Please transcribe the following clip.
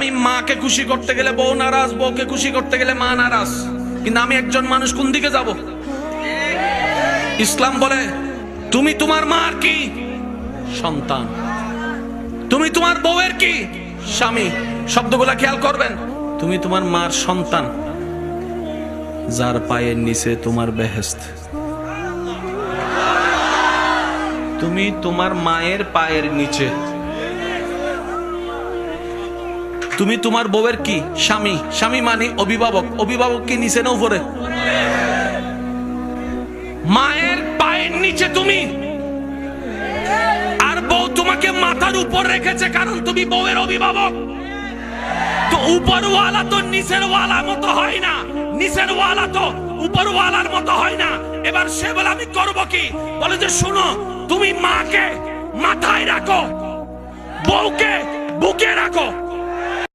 আমি মাকে খুশি করতে গেলে বউ নারাজ, বউকে খুশি করতে গেলে মা নারাজ। কিন্তু আমি একজন মানুষ, কোন দিকে যাব? ইসলাম বলে তুমি তোমার মার কি? সন্তান। তুমি তোমার বউয়ের কি? স্বামী। শব্দগুলা খেয়াল করবেন। তুমি তোমার মার সন্তান, যার পায়ের নিচে তোমার বেহেশত। তুমি তোমার মায়ের পায়ের নিচে। তুমি তোমার বউয়ের কি? স্বামী। স্বামী মানে অভিভাবক। অভিভাবক কি নিচে না উপরে? মায়ের পায়ের নিচে তুমি, আর বউ তোমাকে মাথার উপর রেখেছে, কারণ তুমি বউয়ের অভিভাবক। তো উপরওয়ালা তো নিচের ওয়ালা মতো হয় না, নিচের ওয়ালা তো উপরওয়ালার মতো হয় না। এবার সে বলে আমি করব কি? বলে যে শুনো, তুমি মাকে মাথায় রাখো, বউকে বুকে রাখো।